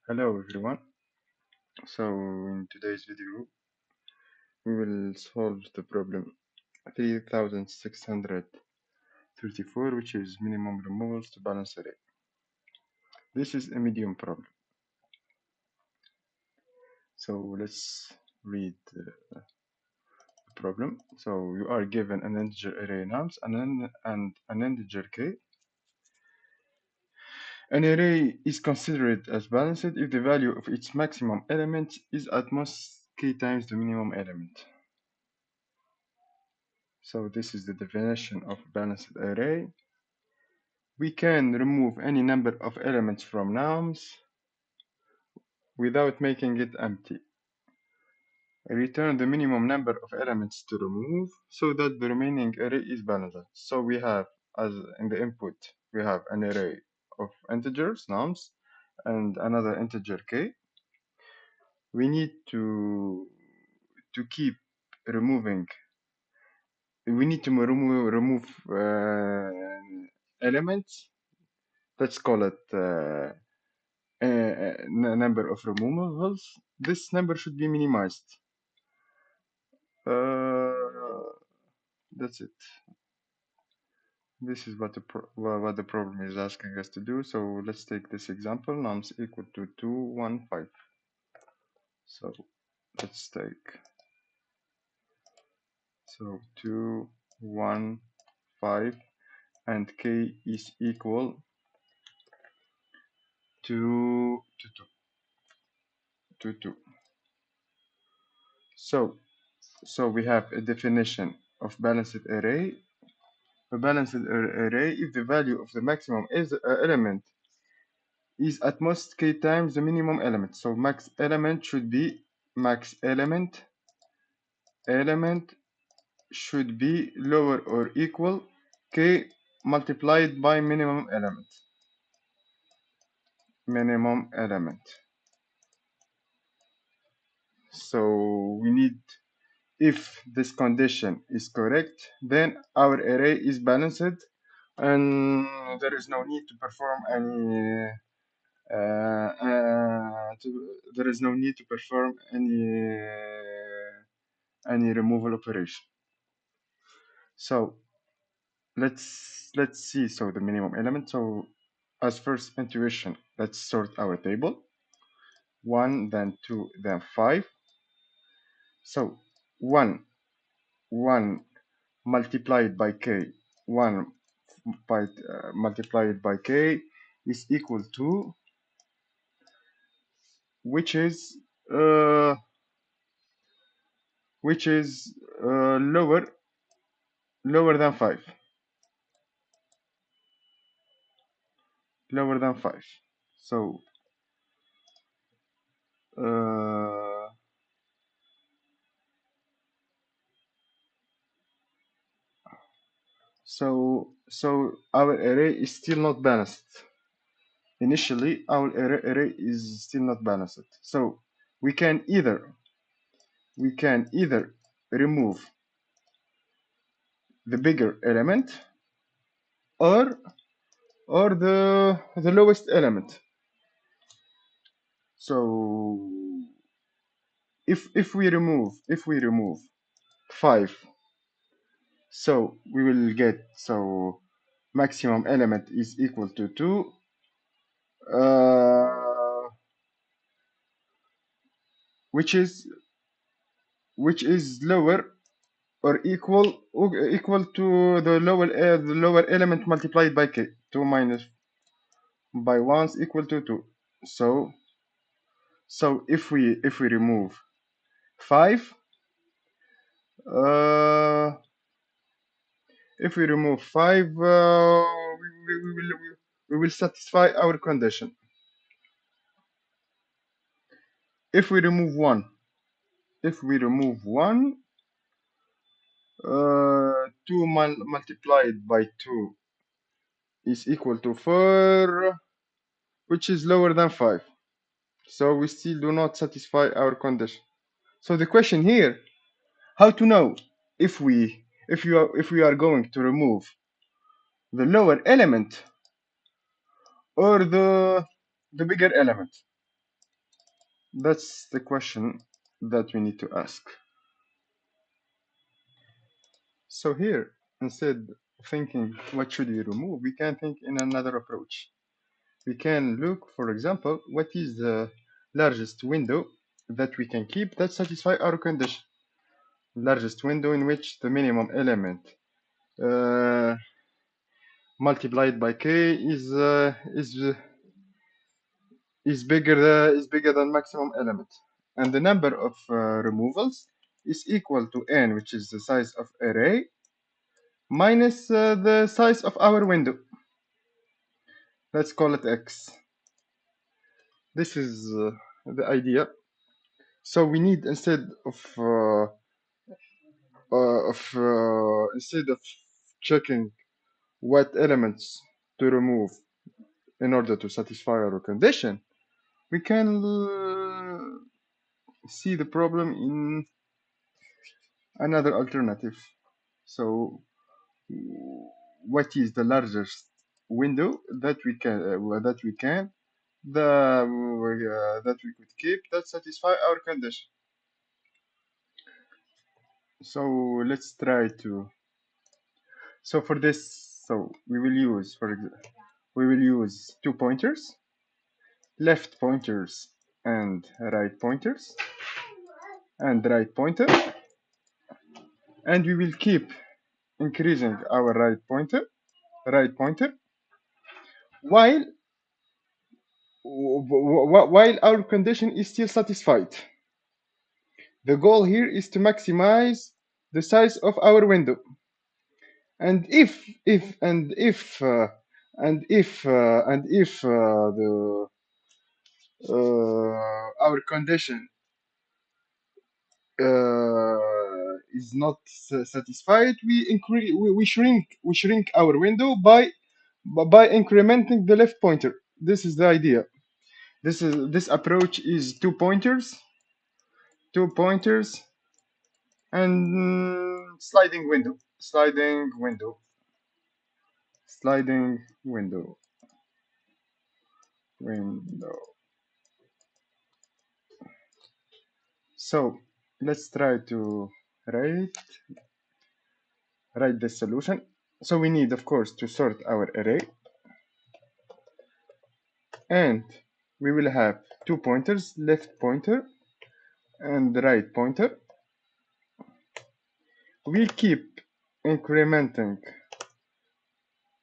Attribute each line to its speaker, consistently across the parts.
Speaker 1: Hello everyone. So in today's video we will solve the problem 3634, which is minimum removals to balance array. This is a medium problem. So let's read the problem. So you are given an integer array nums and an integer k. An array is considered as balanced if the value of its maximum element is at most k times the minimum element. So this is the definition of balanced array. We can remove any number of elements from nums without making it empty. Return the minimum number of elements to remove so that the remaining array is balanced. So we have, as in the input, we have an array of integers, nums, and another integer k. We need to keep removing. We need to remove elements. Let's call it number of removals. This number should be minimized. That's it. This is what the problem is asking us to do. So let's take this example. Nums equal to 215. So let's take 215 and k is equal to 2. So we have a definition of balanced array. A balanced array if the value of the maximum element is at most k times the minimum element. So max element should be should be lower or equal k multiplied by minimum element. So we need, if this condition is correct, then our array is balanced and there is no need to perform any there is no need to perform any removal operation. So let's see. So the minimum element. So as first intuition, let's sort our table. 1, then 2, then 5. So 1 multiplied by k, 1 multiplied by k is equal to, which is lower than 5. So so our array is still not balanced. Initially our array is still not balanced. So we can either remove the bigger element or the lowest element. So if we remove 5, so we will get, so maximum element is equal to 2, which is lower or equal to the lower element multiplied by k. 2 minus by 1 is equal to 2. So if we remove 5, if we remove 5, we will satisfy our condition. If we remove 1, 2 multiplied by 2 is equal to 4, which is lower than 5. So we still do not satisfy our condition. So the question here, how to know if we are going to remove the lower element or the bigger element? That's the question that we need to ask. So here, instead of thinking what should we remove, we can think in another approach. We can look, for example, what is the largest window that we can keep that satisfy our condition. Largest window in which the minimum element uh, multiplied by k is bigger than maximum element, and the number of removals is equal to n, which is the size of array, minus the size of our window. Let's call it x. This is the idea. So we need, instead of checking what elements to remove in order to satisfy our condition, we can see the problem in another alternative. So what is the largest window that we can that we could keep that satisfy our condition? So let's try to. So for this, so we will use, for example, we will use 2 pointers, left pointers and right pointers, and right pointer, and we will keep increasing our right pointer, while our condition is still satisfied. The goal here is to maximize the size of our window. And if the our condition is not satisfied, we shrink our window by incrementing the left pointer. This is the idea. This approach is 2 pointers, and sliding window. So let's try to write the solution. So we need, of course, to sort our array, and we will have 2 pointers, left pointer and right pointer. We keep incrementing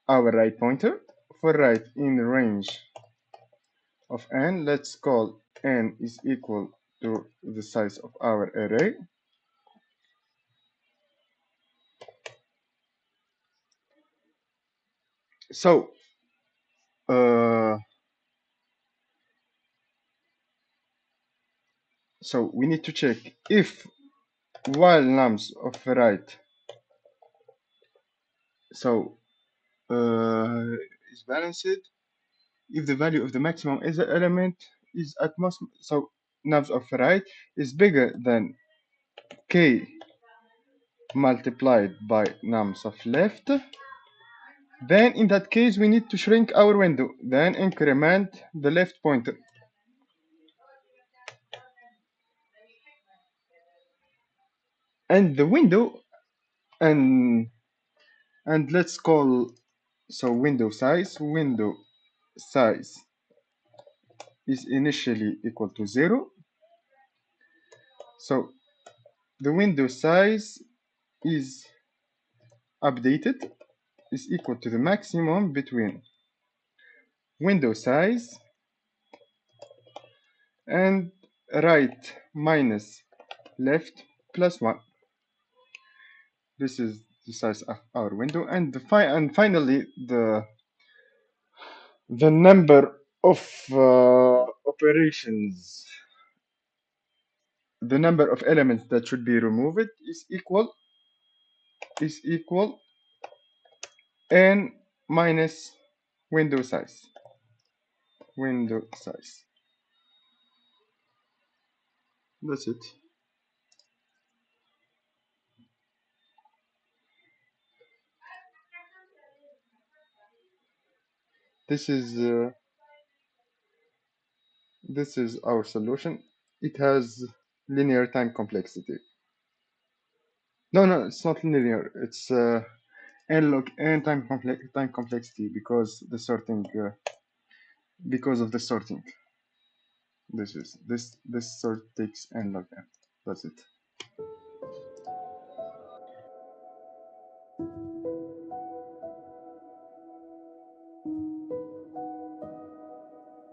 Speaker 1: our right pointer for right in range of n. Let's call n is equal to the size of our array. So so we need to check if while nums of right is balanced, if the value of the maximum is the element is at most, so nums of right is bigger than k multiplied by nums of left, then in that case we need to shrink our window, then increment the left pointer. And the window, and let's call, so window size is initially equal to 0. So the window size is updated is equal to the maximum between window size and right minus left plus 1. This is the size of our window, and finally the number of operations, the number of elements that should be removed is equal n minus window size. That's it. This is our solution. it has linear time complexity. No, no, it's not linear. It's n log n time complexity because the sorting because of the sorting. This sort takes n log n. That's it.